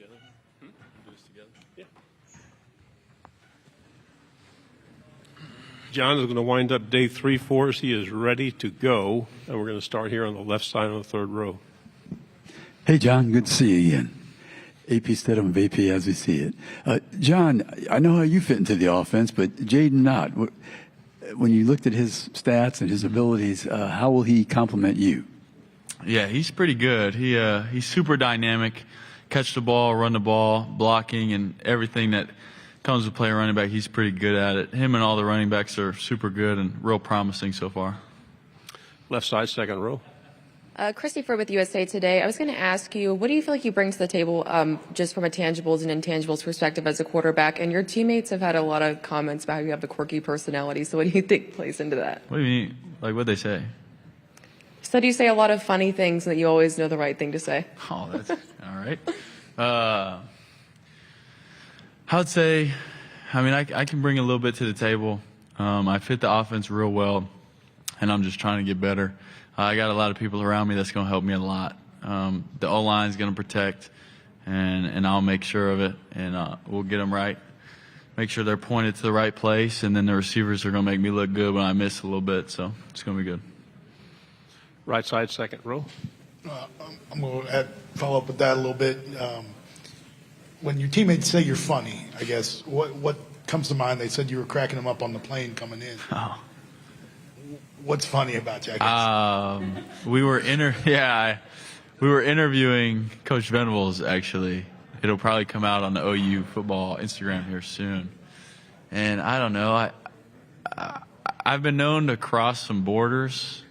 together? Do this together? Yeah. John is going to wind up day 3 for us. He is ready to go, and we're going to start here on the left side on the third row. Hey, John, good to see you again. AP Stedham of AP as we see it. John, I know how you fit into the offense, but Jaden not. When you looked at his stats and his abilities, how will he complement you? Yeah, he's pretty good. He's super dynamic. Catch the ball, run the ball, blocking, and everything that comes with playing running back, he's pretty good at it. Him and all the running backs are super good and real promising so far. Left side, second row. Christy Ford with USA Today. I was going to ask you, what do you feel like you bring to the table just from a tangibles and intangibles perspective as a quarterback? And your teammates have had a lot of comments about how you have the quirky personality. So what do you think plays into that? What do you mean? Like, what'd they say? Said you say a lot of funny things that you always know the right thing to say. Oh, that's all right. I would say, I can bring a little bit to the table. I fit the offense real well, and I'm just trying to get better. I got a lot of people around me that's going to help me a lot. The O-line is going to protect, and I'll make sure of it, and we'll get them right. Make sure they're pointed to the right place, and then the receivers are going to make me look good when I miss a little bit, so it's going to be good. Right side, second row. I'm going to follow up with that a little bit. When your teammates say you're funny, I guess, what comes to mind? They said you were cracking them up on the plane coming in. Oh. What's funny about you, I guess? We were interviewing Coach Venables, actually. It'll probably come out on the OU football Instagram here soon. And I don't know, I've been known to cross some borders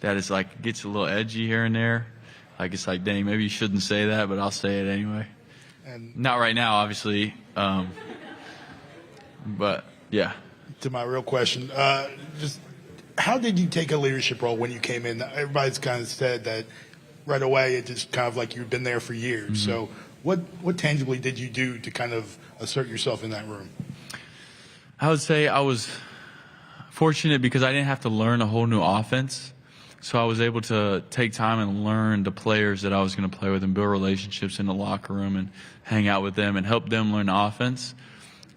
that is like gets a little edgy here and there. Like it's like, dang, maybe you shouldn't say that, but I'll say it anyway. And not right now, obviously. But yeah. To my real question, just how did you take a leadership role when you came in? Everybody's kind of said that right away. It just kind of like you've been there for years. Mm-hmm. So what tangibly did you do to kind of assert yourself in that room? I would say I was fortunate because I didn't have to learn a whole new offense. So I was able to take time and learn the players that I was going to play with and build relationships in the locker room and hang out with them and help them learn the offense.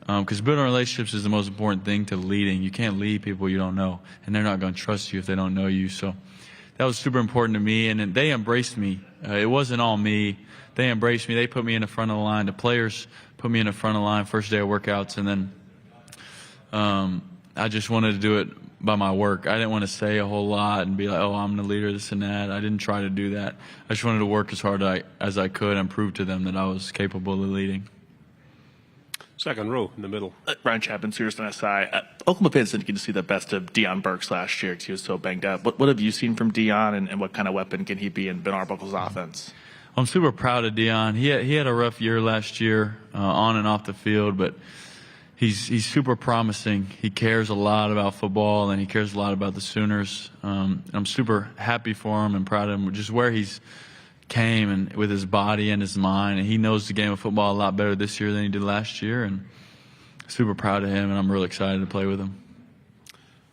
Because building relationships is the most important thing to leading. You can't lead people you don't know, and they're not going to trust you if they don't know you. So that was super important to me, and they embraced me. It wasn't all me. They embraced me. They put me in the front of the line. The players put me in the front of the line first day of workouts, and then I just wanted to do it by my work. I didn't want to say a whole lot and be like, oh, I'm the leader, this and that. I didn't try to do that. I just wanted to work as hard as I could and prove to them that I was capable of leading. Second row in the middle. Ryan Chapman, Sirius SI. Oklahoma fans didn't get to see the best of Deion Burks last year because he was so banged up. What have you seen from Deion, and what kind of weapon can he be in Ben Arbuckle's offense? I'm super proud of Deion. He had a rough year last year on and off the field, but he's super promising. He cares a lot about football, and he cares a lot about the Sooners. I'm super happy for him and proud of him, just where he's came and with his body and his mind, and he knows the game of football a lot better this year than he did last year, and super proud of him, and I'm really excited to play with him.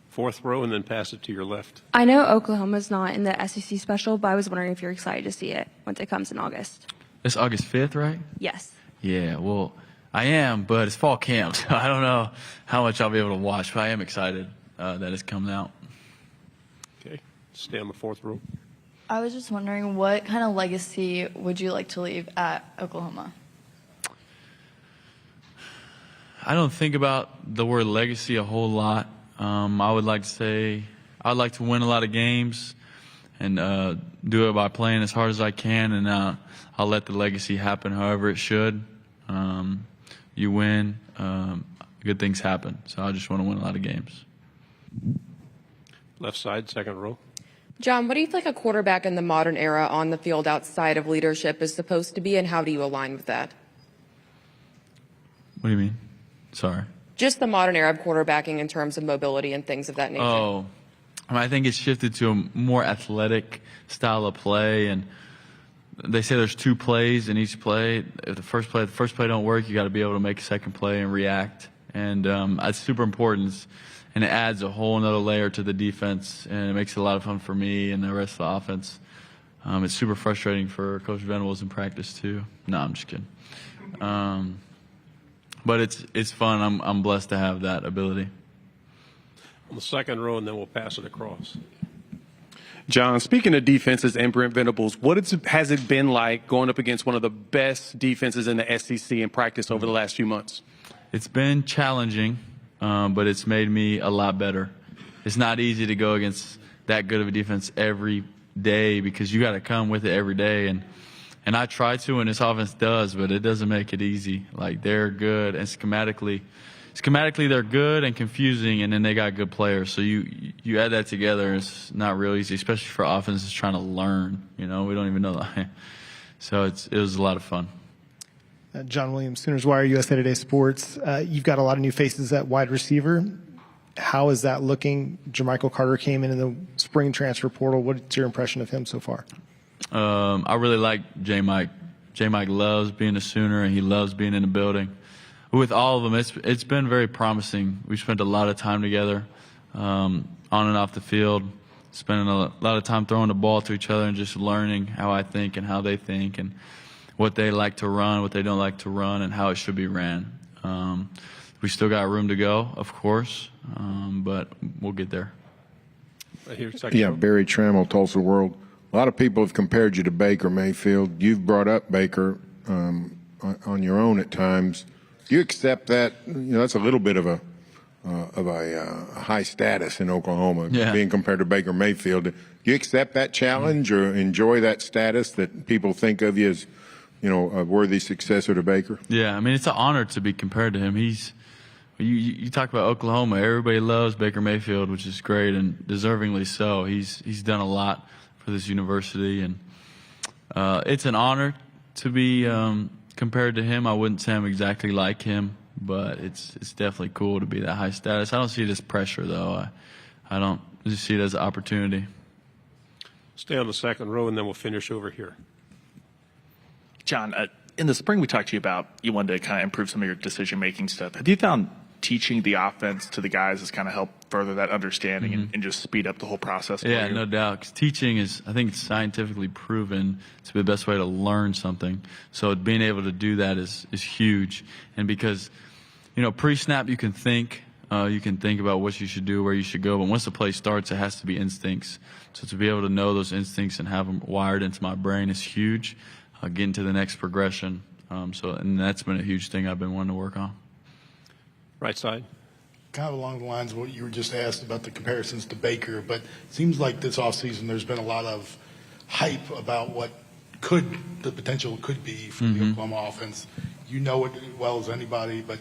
Fourth row, and then pass it to your left. I know Oklahoma's not in the SEC special, but I was wondering if you're excited to see it once it comes in August. It's August 5th, right? Yes. Yeah, well, I am, but it's fall camp, so I don't know how much I'll be able to watch, but I am excited that it's coming out. Okay, stay on the fourth row. I was just wondering, what kind of legacy would you like to leave at Oklahoma? I don't think about the word legacy a whole lot. I would like to say I'd like to win a lot of games and do it by playing as hard as I can, and I'll let the legacy happen however it should. You win, good things happen. So I just want to win a lot of games. Left side, second row. John, what do you feel like a quarterback in the modern era on the field outside of leadership is supposed to be, and how do you align with that? What do you mean? Sorry. Just the modern era of quarterbacking in terms of mobility and things of that nature. Oh, I think it's shifted to a more athletic style of play, and they say there's 2 plays in each play. If the first play don't work, you got to be able to make a second play and react, and that's super important. And it adds a whole another layer to the defense, and it makes it a lot of fun for me and the rest of the offense. It's super frustrating for Coach Venables in practice too. No, I'm just kidding. But it's fun. I'm blessed to have that ability. On the second row, and then we'll pass it across. John, speaking of defenses and Brent Venables, has it been like going up against one of the best defenses in the SEC in practice over the last few months? It's been challenging, but it's made me a lot better. It's not easy to go against that good of a defense every day because you got to come with it every day. And I try to, and this offense does, but it doesn't make it easy. Like, they're good, and schematically they're good and confusing, and then they got good players. So you add that together, it's not real easy, especially for offenses trying to learn. We don't even know that. So it was a lot of fun. John Williams, Sooners Wire, USA Today Sports. You've got a lot of new faces at wide receiver. How is that looking? Jermichael Carter came in the spring transfer portal. What's your impression of him so far? I really like J-Mike. J-Mike loves being a Sooner, and he loves being in the building. With all of them, it's been very promising. We spent a lot of time together on and off the field, spending a lot of time throwing the ball to each other and just learning how I think and how they think and what they like to run, what they don't like to run, and how it should be ran. We still got room to go, of course, but we'll get there. Right here, second Yeah, row. Barry Trammell, Tulsa World. A lot of people have compared you to Baker Mayfield. You've brought up Baker on your own at times. Do you accept that? That's a little bit of a high status in Oklahoma, being compared to Baker Mayfield. Do you accept that challenge or enjoy that status that people think of you as, a worthy successor to Baker? Yeah, I mean, it's an honor to be compared to him. You talk about Oklahoma. Everybody loves Baker Mayfield, which is great and deservingly so. He's done a lot for this university, and it's an honor to be compared to him. I wouldn't say I'm exactly like him, but it's definitely cool to be that high status. I don't see it as pressure, though. I don't just see it as an opportunity. Stay on the second row, and then we'll finish over here. John, in the spring we talked to you about you wanted to kind of improve some of your decision-making stuff. Have you found teaching the offense to the guys has kind of helped further that understanding and just speed up the whole process? Yeah, no doubt. 'Cause teaching is, I think it's scientifically proven to be the best way to learn something. So being able to do that is huge. And because, pre-snap you can think about what you should do, where you should go. But once the play starts, it has to be instincts. So to be able to know those instincts and have them wired into my brain is huge. Getting to the next progression. And that's been a huge thing I've been wanting to work on. Right side. Kind of along the lines of what you were just asked about the comparisons to Baker, but it seems like this offseason there's been a lot of hype about what the potential could be for the Oklahoma offense. You know it as well as anybody, but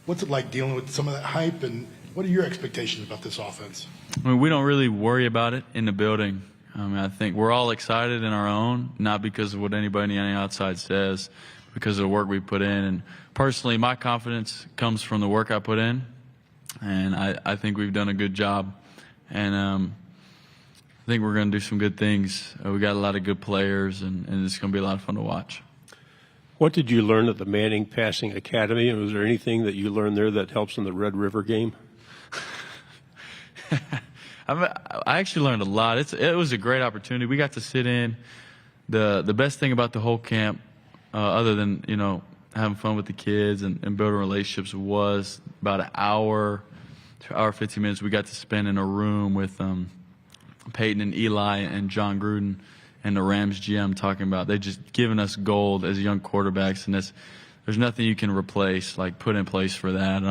what's it like dealing with some of that hype, and what are your expectations about this offense? I mean, we don't really worry about it in the building. I think we're all excited in our own, not because of what anybody on the outside says, because of the work we put in. And personally, my confidence comes from the work I put in, and I think we've done a good job. And I think we're going to do some good things. We got a lot of good players, and it's going to be a lot of fun to watch. What did you learn at the Manning Passing Academy? And was there anything that you learned there that helps in the Red River game? I actually learned a lot. It was a great opportunity. We got to sit in. The best thing about the whole camp, other than having fun with the kids and building relationships, was about an hour to hour 15 minutes we got to spend in a room with Peyton and Eli and John Gruden and the Rams GM talking about they just given us gold as young quarterbacks, and there's nothing you can replace, like put in place for that. And